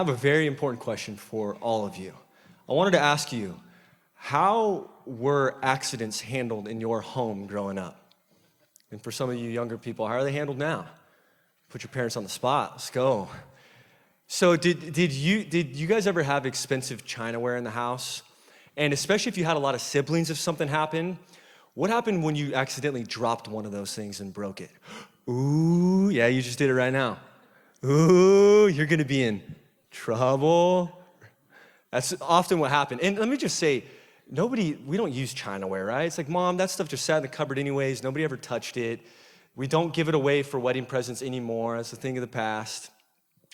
have a very important question for all of you. I wanted to ask you, how were accidents handled in your home growing up? And for some of you younger people, how are they handled now? Put your parents on the spot. Let's go. So did you guys ever have expensive Chinaware in the house? And especially if you had a lot of siblings, if something happened, what happened when you accidentally dropped one of those things and broke it? Ooh, yeah, you just did it right now. Ooh, you're gonna be in trouble. That's often what happened. And let me just say, we don't use Chinaware, right? It's like, Mom, that stuff just sat in the cupboard anyways. Nobody ever touched it. We don't give it away for wedding presents anymore. That's a thing of the past.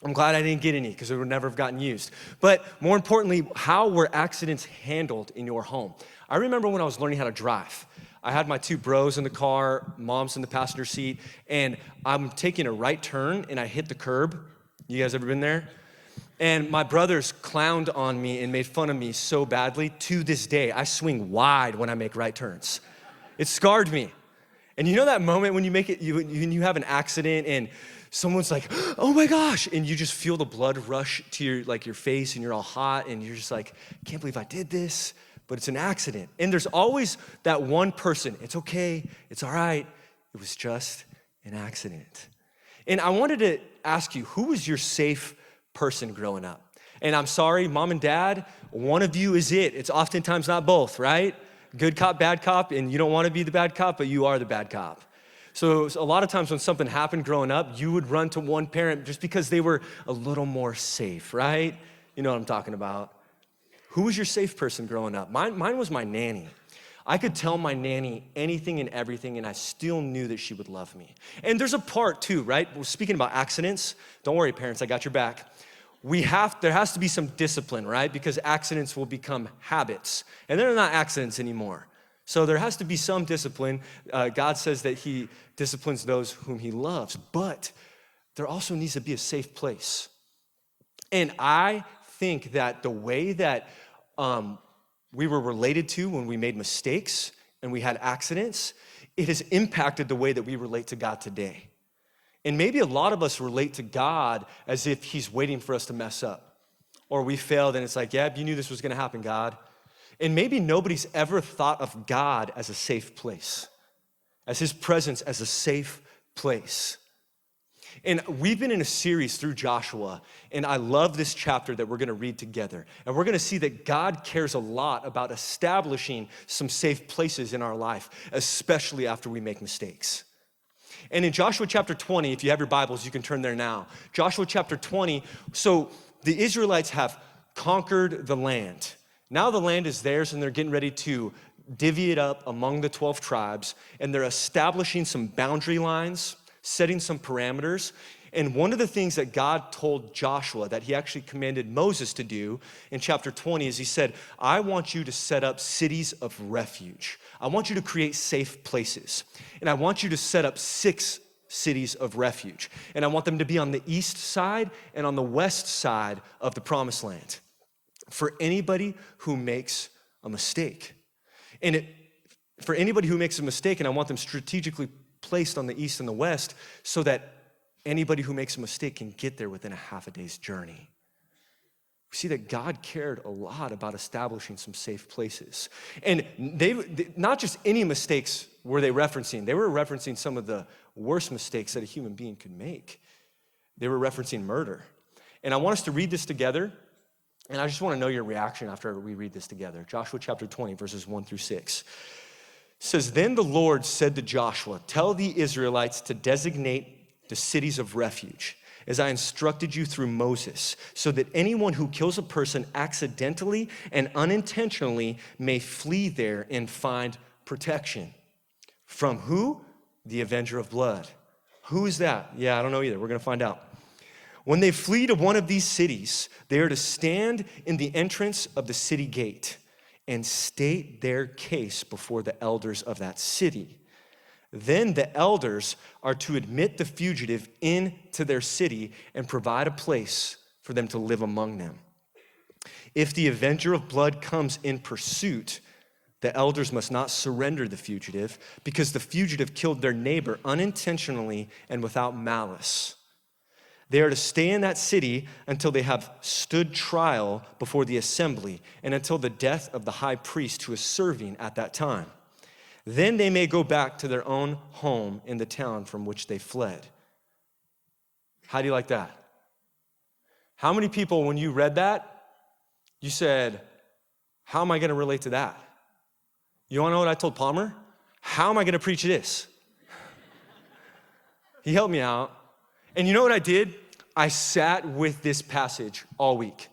I'm glad I didn't get any because it would never have gotten used. But more importantly, how were accidents handled in your home? I remember when I was learning how to drive. I had my two bros in the car, Mom's in the passenger seat, and I'm taking a right turn and I hit the curb. You guys ever been there? And my brothers clowned on me and made fun of me so badly. To this day, I swing wide when I make right turns. It scarred me. And you know that moment when you have an accident and someone's like, oh my gosh, and you just feel the blood rush to your face and you're all hot and you're just like, I can't believe I did this, but it's an accident. And there's always that one person, it's okay, it's all right, it was just an accident. And I wanted to ask you, who was your safe person growing up? And I'm sorry, Mom and Dad, one of you is it. It's oftentimes not both, right? Good cop, bad cop, and you don't want to be the bad cop, but you are the bad cop. So a lot of times when something happened growing up, you would run to one parent just because they were a little more safe, right? You know what I'm talking about. Who was your safe person growing up? Mine was my nanny. I could tell my nanny anything and everything, and I still knew that she would love me. And there's a part too, right? We're speaking about accidents. Don't worry, parents, I got your back. There has to be some discipline, right? Because accidents will become habits, and they're not accidents anymore. So there has to be some discipline. God says that he disciplines those whom he loves, but there also needs to be a safe place. And I think that the way that we were related to when we made mistakes and we had accidents, it has impacted the way that we relate to God today. And maybe a lot of us relate to God as if he's waiting for us to mess up. Or we failed and it's like, yeah, you knew this was gonna happen, God. And maybe nobody's ever thought of God as a safe place, as his presence as a safe place. And we've been in a series through Joshua, and I love this chapter that we're gonna read together. And we're gonna see that God cares a lot about establishing some safe places in our life, especially after we make mistakes. And in Joshua chapter 20, if you have your Bibles, you can turn there now. Joshua chapter 20, so the Israelites have conquered the land. Now the land is theirs and they're getting ready to divvy it up among the 12 tribes, and they're establishing some boundary lines, setting some parameters. And one of the things that God told Joshua that he actually commanded Moses to do in chapter 20 is he said, I want you to set up cities of refuge. I want you to create safe places. And I want you to set up 6 cities of refuge. And I want them to be on the east side and on the west side of the promised land for anybody who makes a mistake. And for anybody who makes a mistake, and I want them strategically placed on the east and the west so that anybody who makes a mistake can get there within a half a day's journey. We see that God cared a lot about establishing some safe places. And they not just any mistakes were they referencing. They were referencing some of the worst mistakes that a human being could make. They were referencing murder. And I want us to read this together, and I just want to know your reaction after we read this together. Joshua chapter 20, verses 1 through 6. It says, Then the Lord said to Joshua, Tell the Israelites to designate the cities of refuge, as I instructed you through Moses, so that anyone who kills a person accidentally and unintentionally may flee there and find protection. From who? The avenger of blood. Who is that? Yeah, I don't know either. We're going to find out. When they flee to one of these cities, they are to stand in the entrance of the city gate and state their case before the elders of that city. Then the elders are to admit the fugitive into their city and provide a place for them to live among them. If the avenger of blood comes in pursuit, the elders must not surrender the fugitive because the fugitive killed their neighbor unintentionally and without malice. They are to stay in that city until they have stood trial before the assembly and until the death of the high priest who is serving at that time. Then they may go back to their own home in the town from which they fled. How do you like that? How many people, when you read that, you said, how am I going to relate to that? You want to know what I told Palmer? How am I going to preach this? He helped me out. And you know what I did? I sat with this passage all week.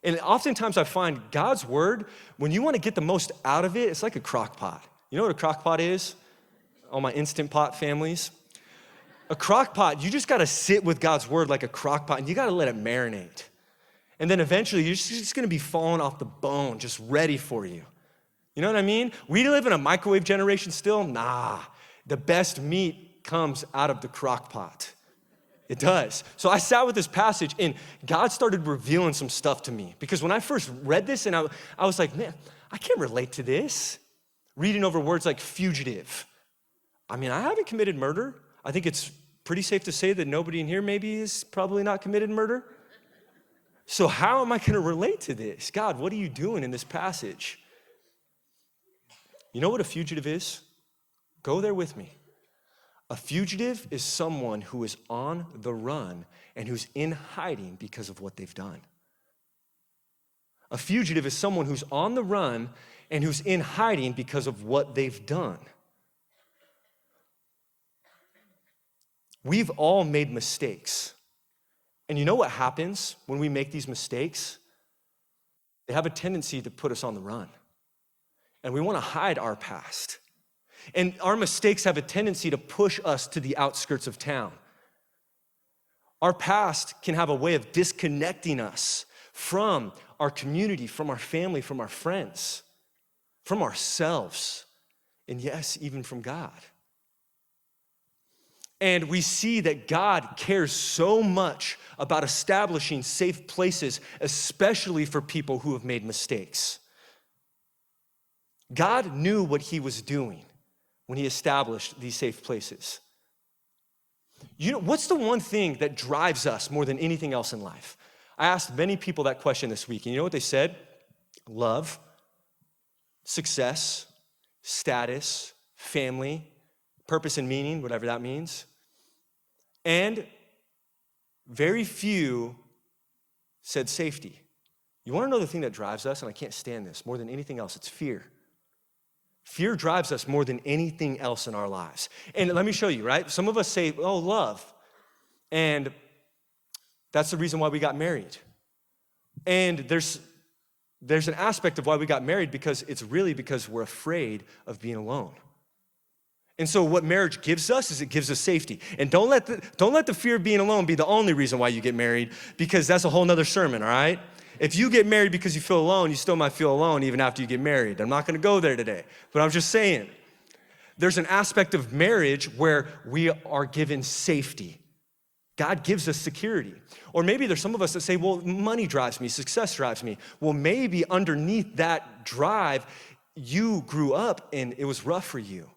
And oftentimes I find God's word, when you want to get the most out of it, it's like a crock pot. You know what a crock pot is? All my Instant Pot families. A crock pot, you just got to sit with God's word like a crock pot, and you got to let it marinate. And then eventually, you're just going to be falling off the bone, just ready for you. You know what I mean? We live in a microwave generation still. Nah, the best meat comes out of the crock pot. It does. So I sat with this passage, and God started revealing some stuff to me. Because when I first read this, and I was like, man, I can't relate to this. Reading over words like fugitive. I mean, I haven't committed murder. I think it's pretty safe to say that nobody in here maybe has probably not committed murder. So how am I going to relate to this? God, what are you doing in this passage? You know what a fugitive is? Go there with me. A fugitive is someone who is on the run and who's in hiding because of what they've done. A fugitive is someone who's on the run and who's in hiding because of what they've done. We've all made mistakes. And you know what happens when we make these mistakes? They have a tendency to put us on the run. And we want to hide our past. And our mistakes have a tendency to push us to the outskirts of town. Our past can have a way of disconnecting us from our community, from our family, from our friends, from ourselves, and yes, even from God. And we see that God cares so much about establishing safe places, especially for people who have made mistakes. God knew what he was doing when he established these safe places. You know, what's the one thing that drives us more than anything else in life? I asked many people that question this week, and you know what they said? Love, success, status, family, purpose and meaning, whatever that means. And very few said safety. You want to know the thing that drives us, and I can't stand this, more than anything else, it's fear. Fear drives us more than anything else in our lives. And let me show you, right? Some of us say, oh, love. And that's the reason why we got married. And there's an aspect of why we got married because it's really because we're afraid of being alone. And so what marriage gives us is it gives us safety. And don't let the fear of being alone be the only reason why you get married, because that's a whole nother sermon, all right? If you get married because you feel alone, you still might feel alone even after you get married. I'm not gonna go there today, but I'm just saying, there's an aspect of marriage where we are given safety. God gives us security. Or maybe there's some of us that say, well, money drives me, success drives me. Well, maybe underneath that drive, you grew up and it was rough for you.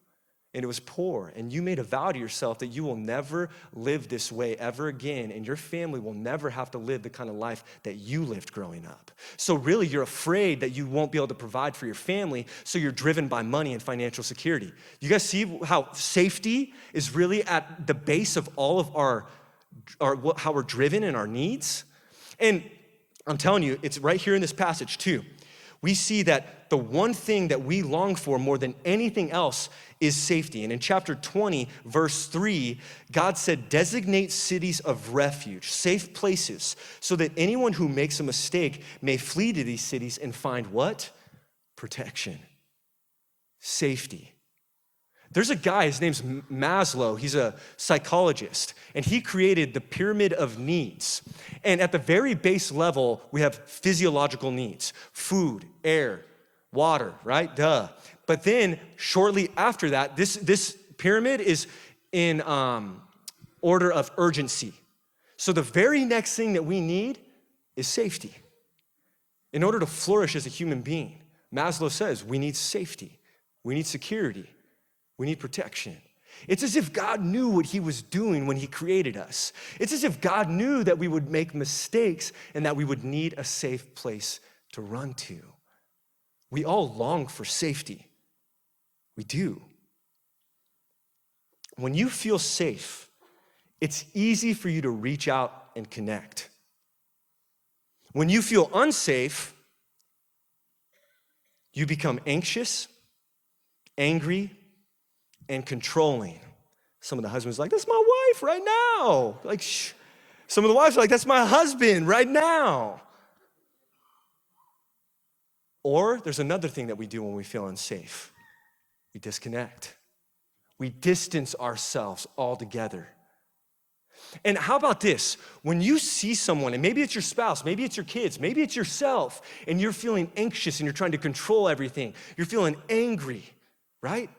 And it was poor, and you made a vow to yourself that you will never live this way ever again, and your family will never have to live the kind of life that you lived growing up. So really, you're afraid that you won't be able to provide for your family, so you're driven by money and financial security. You guys see how safety is really at the base of all of our how we're driven and our needs? And I'm telling you, it's right here in this passage too. We see that the one thing that we long for more than anything else is safety. And in chapter 20, verse 3, God said, designate cities of refuge, safe places, so that anyone who makes a mistake may flee to these cities and find what? Protection, safety. There's a guy, his name's Maslow, he's a psychologist, and he created the pyramid of needs. And at the very base level, we have physiological needs, food, air, water, right? Duh. But then shortly after that, this pyramid is in order of urgency. So the very next thing that we need is safety. In order to flourish as a human being, Maslow says we need safety, we need security, we need protection. It's as if God knew what he was doing when he created us. It's as if God knew that we would make mistakes and that we would need a safe place to run to. We all long for safety. We do. When you feel safe, it's easy for you to reach out and connect. When you feel unsafe, you become anxious, angry, and controlling. Some of the husbands are like, that's my wife right now. Like, shh. Some of the wives are like, that's my husband right now. Or there's another thing that we do when we feel unsafe. We disconnect. We distance ourselves altogether. And how about this? When you see someone, and maybe it's your spouse, maybe it's your kids, maybe it's yourself, and you're feeling anxious and you're trying to control everything, you're feeling angry, right?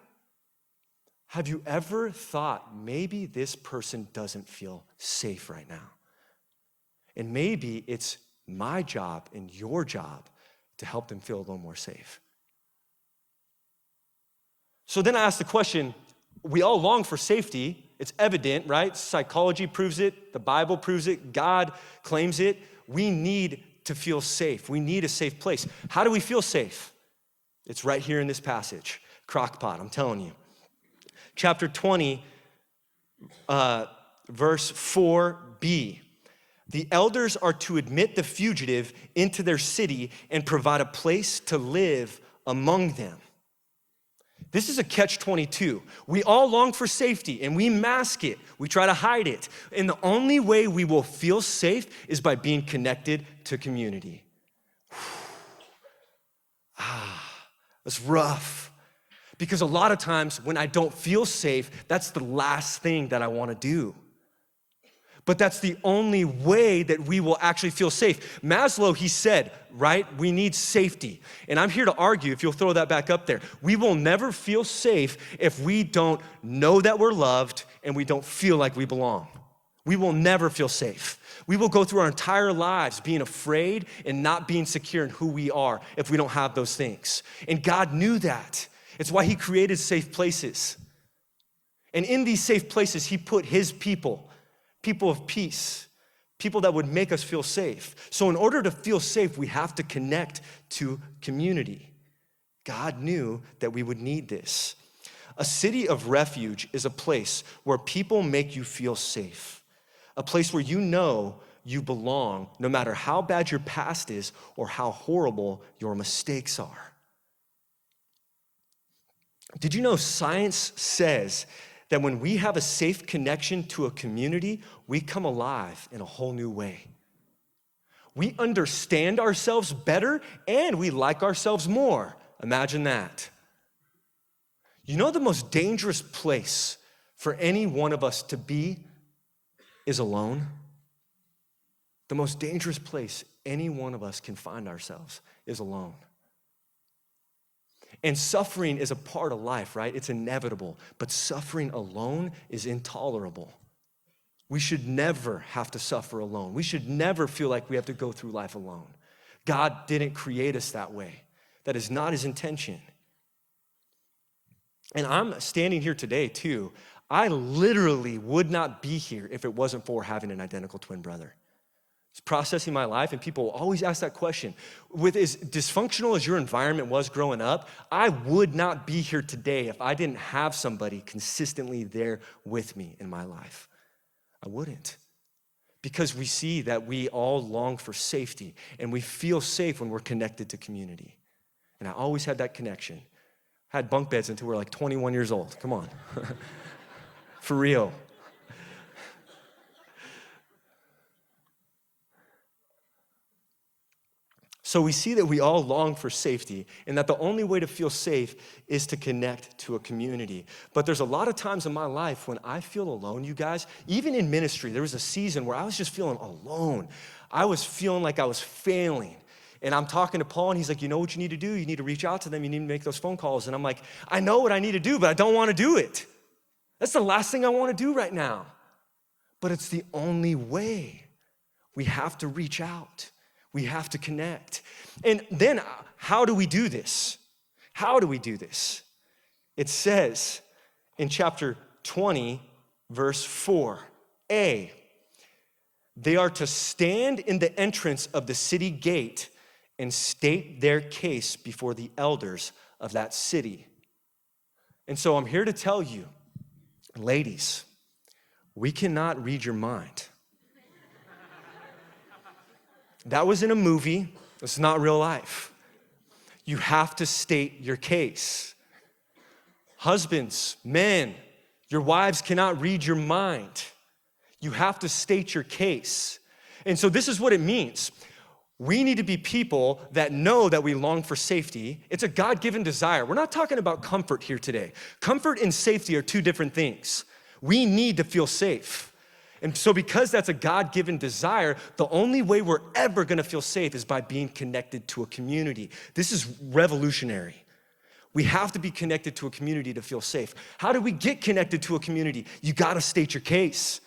Have you ever thought maybe this person doesn't feel safe right now? And maybe it's my job and your job to help them feel a little more safe. So then I ask the question, we all long for safety. It's evident, right? Psychology proves it. The Bible proves it. God claims it. We need to feel safe. We need a safe place. How do we feel safe? It's right here in this passage. Crockpot, I'm telling you. Chapter 20, verse 4b. The elders are to admit the fugitive into their city and provide a place to live among them. This is a catch-22. We all long for safety and we mask it. We try to hide it. And the only way we will feel safe is by being connected to community. That's rough. Because a lot of times when I don't feel safe, that's the last thing that I want to do. But that's the only way that we will actually feel safe. Maslow, he said, right, we need safety. And I'm here to argue, if you'll throw that back up there, we will never feel safe if we don't know that we're loved and we don't feel like we belong. We will never feel safe. We will go through our entire lives being afraid and not being secure in who we are if we don't have those things. And God knew that. It's why he created safe places. And in these safe places, he put his people of peace, people that would make us feel safe. So in order to feel safe, we have to connect to community. God knew that we would need this. A city of refuge is a place where people make you feel safe, a place where you know you belong, no matter how bad your past is or how horrible your mistakes are. Did you know science says that when we have a safe connection to a community, we come alive in a whole new way? We understand ourselves better and we like ourselves more. Imagine that. You know, the most dangerous place for any one of us to be is alone. The most dangerous place any one of us can find ourselves is alone. And suffering is a part of life, right? It's inevitable. But suffering alone is intolerable. We should never have to suffer alone. We should never feel like we have to go through life alone. God didn't create us that way. That is not his intention. And I'm standing here today too. I literally would not be here if it wasn't for having an identical twin brother. It's processing my life, and people always ask that question. With as dysfunctional as your environment was growing up, I would not be here today if I didn't have somebody consistently there with me in my life. I wouldn't. Because we see that we all long for safety, and we feel safe when we're connected to community. And I always had that connection. I had bunk beds until we were like 21 years old. Come on. For real. So we see that we all long for safety and that the only way to feel safe is to connect to a community. But there's a lot of times in my life when I feel alone, you guys. Even in ministry, there was a season where I was just feeling alone. I was feeling like I was failing. And I'm talking to Paul and he's like, you know what you need to do? You need to reach out to them. You need to make those phone calls. And I'm like, I know what I need to do, but I don't want to do it. That's the last thing I want to do right now. But it's the only way. We have to reach out. We have to connect. And then how do we do this? How do we do this? It says in chapter 20, verse 4a. They are to stand in the entrance of the city gate and state their case before the elders of that city. And so I'm here to tell you, ladies, we cannot read your mind. That was in a movie. It's not real life. You have to state your case. Husbands, men, your wives cannot read your mind. You have to state your case. And so this is what it means. We need to be people that know that we long for safety. It's a God-given desire. We're not talking about comfort here today. Comfort and safety are two different things. We need to feel safe. And so because that's a God-given desire, the only way we're ever gonna feel safe is by being connected to a community. This is revolutionary. We have to be connected to a community to feel safe. How do we get connected to a community? You gotta state your case.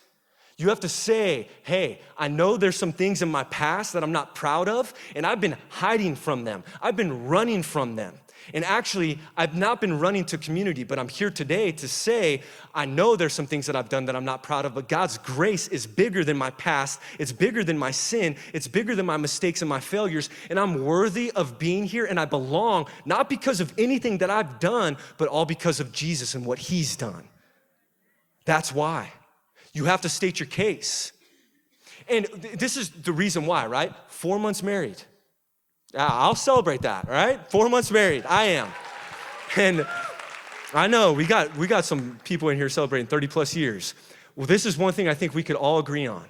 You have to say, hey, I know there's some things in my past that I'm not proud of, and I've been hiding from them. I've been running from them. And actually, I've not been running to community, but I'm here today to say, I know there's some things that I've done that I'm not proud of, but God's grace is bigger than my past. It's bigger than my sin. It's bigger than my mistakes and my failures. And I'm worthy of being here, and I belong, not because of anything that I've done, but all because of Jesus and what he's done. That's why. You have to state your case. And this is the reason why, right? 4 months married. I'll celebrate that, all right? 4 months married, I am. And I know we got some people in here celebrating 30 plus years. Well, this is one thing I think we could all agree on.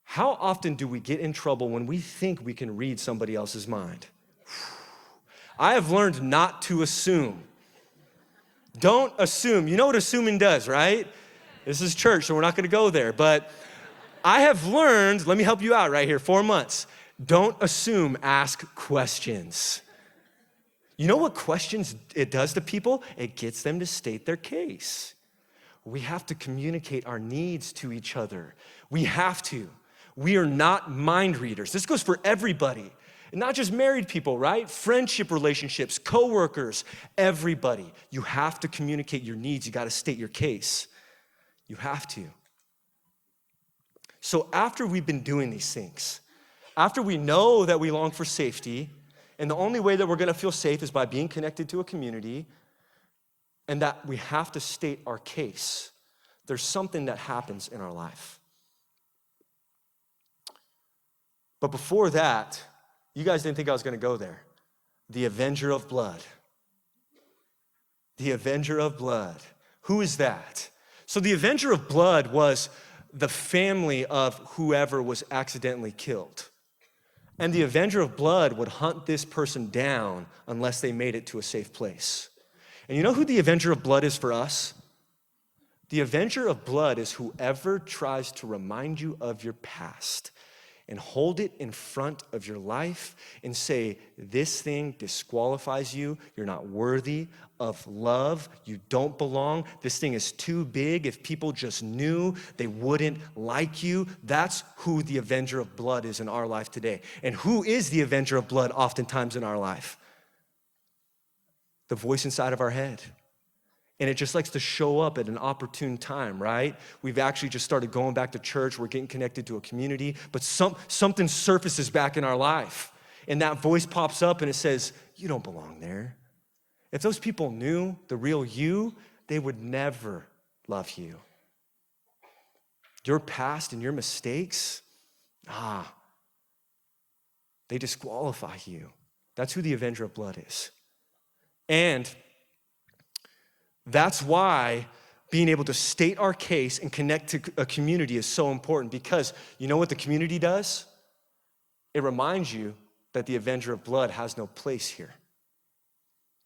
How often do we get in trouble when we think we can read somebody else's mind? I have learned not to assume. Don't assume. You know what assuming does, right? This is church, so we're not gonna go there. But I have learned, let me help you out right here, 4 months. Don't assume, ask questions. You know what questions it does to people? It gets them to state their case. We have to communicate our needs to each other. We have to. We are not mind readers. This goes for everybody. And not just married people, right? Friendship relationships, coworkers, everybody. You have to communicate your needs. You gotta state your case. You have to. So after we've been doing these things, after we know that we long for safety, and the only way that we're gonna feel safe is by being connected to a community, and that we have to state our case, there's something that happens in our life. But before that, you guys didn't think I was gonna go there. The avenger of blood. The avenger of blood. Who is that? So the avenger of blood was the family of whoever was accidentally killed. And the avenger of blood would hunt this person down unless they made it to a safe place. And you know who the avenger of blood is for us? The avenger of blood is whoever tries to remind you of your past and hold it in front of your life and say, this thing disqualifies you, you're not worthy of love, you don't belong, this thing is too big, if people just knew, they wouldn't like you. That's who the avenger of blood is in our life today. And who is the avenger of blood oftentimes in our life? The voice inside of our head. And it just likes to show up at an opportune time, right? We've actually just started going back to church. We're getting connected to a community, but something surfaces back in our life. And that voice pops up and it says, you don't belong there. If those people knew the real you, they would never love you. Your past and your mistakes, they disqualify you. That's who the avenger of blood is. And that's why being able to state our case and connect to a community is so important, because you know what the community does? It reminds you that the avenger of blood has no place here.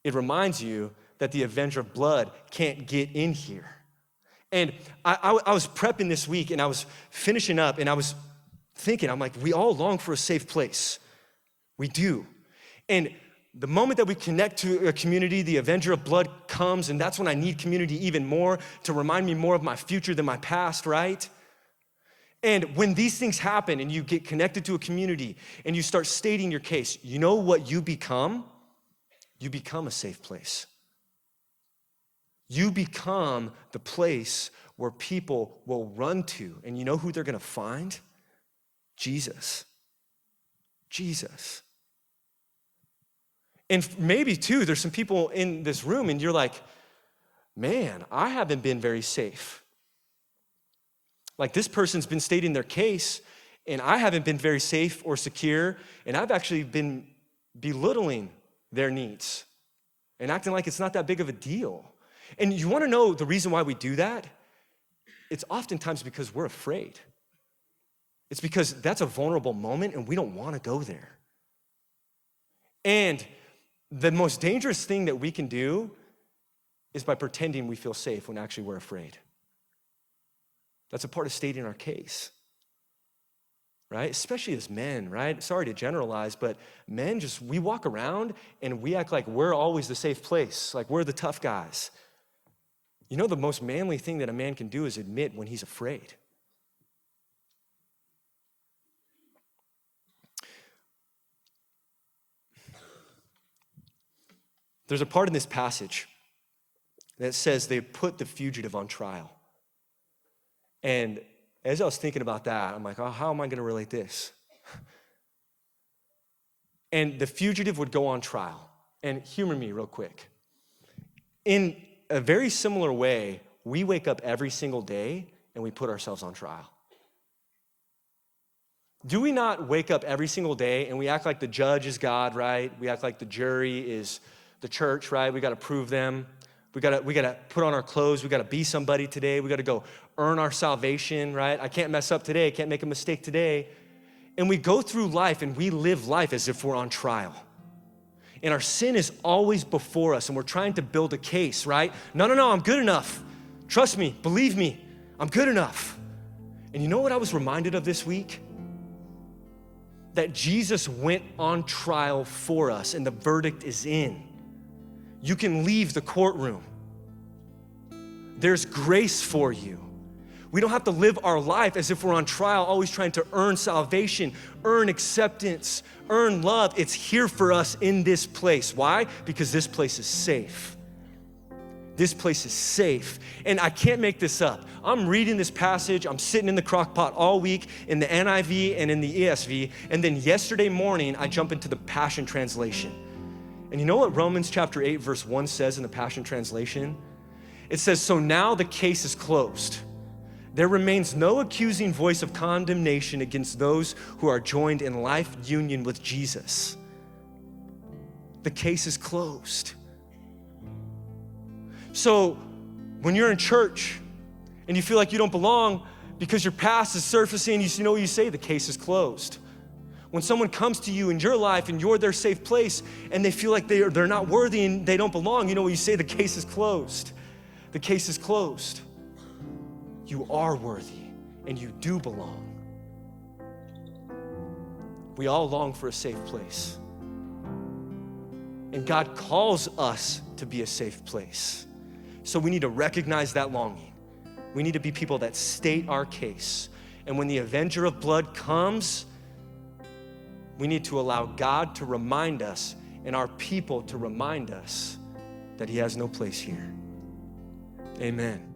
It reminds you that the avenger of blood can't get in here. And I was prepping this week and I was finishing up and I was thinking, I'm like, we all long for a safe place. We do. And the moment that we connect to a community, the avenger of blood comes, and that's when I need community even more to remind me more of my future than my past, right? And when these things happen and you get connected to a community and you start stating your case, you know what you become? You become a safe place. You become the place where people will run to. And you know who they're going to find? Jesus. Jesus. And maybe, too, there's some people in this room and you're like, man, I haven't been very safe. Like this person's been stating their case and I haven't been very safe or secure, and I've actually been belittling their needs and acting like it's not that big of a deal. And you want to know the reason why we do that? It's oftentimes because we're afraid. It's because that's a vulnerable moment and we don't want to go there. And the most dangerous thing that we can do is by pretending we feel safe when actually we're afraid. That's a part of stating our case, right? Especially as men, right? Sorry to generalize, but men we walk around and we act like we're always the safe place, like we're the tough guys. You know, the most manly thing that a man can do is admit when he's afraid. There's a part in this passage that says they put the fugitive on trial. And as I was thinking about that, I'm like, oh, how am I going to relate this? And the fugitive would go on trial. And humor me real quick. In a very similar way, we wake up every single day and we put ourselves on trial. Do we not wake up every single day and we act like the judge is God, right? We act like the jury is the church, right? We got to prove them. We got to put on our clothes. We got to be somebody today. We got to go earn our salvation, right? I can't mess up today. I can't make a mistake today. And we go through life and we live life as if we're on trial. And our sin is always before us and we're trying to build a case, right? No, I'm good enough. Trust me, believe me, I'm good enough. And you know what I was reminded of this week? That Jesus went on trial for us and the verdict is in. You can leave the courtroom. There's grace for you. We don't have to live our life as if we're on trial, always trying to earn salvation, earn acceptance, earn love. It's here for us in this place. Why? Because this place is safe. This place is safe. And I can't make this up. I'm reading this passage. I'm sitting in the crock pot all week in the NIV and in the ESV. And then yesterday morning, I jump into the Passion Translation. And you know what Romans chapter 8, verse 1 says in the Passion Translation? It says, so now the case is closed. There remains no accusing voice of condemnation against those who are joined in life union with Jesus. The case is closed. So when you're in church and you feel like you don't belong because your past is surfacing, you know what you say? The case is closed. When someone comes to you in your life and you're their safe place and they feel like they're not worthy and they don't belong, you know what you say? The case is closed. The case is closed. You are worthy and you do belong. We all long for a safe place. And God calls us to be a safe place. So we need to recognize that longing. We need to be people that state our case. And when the avenger of blood comes, we need to allow God to remind us and our people to remind us that he has no place here. Amen.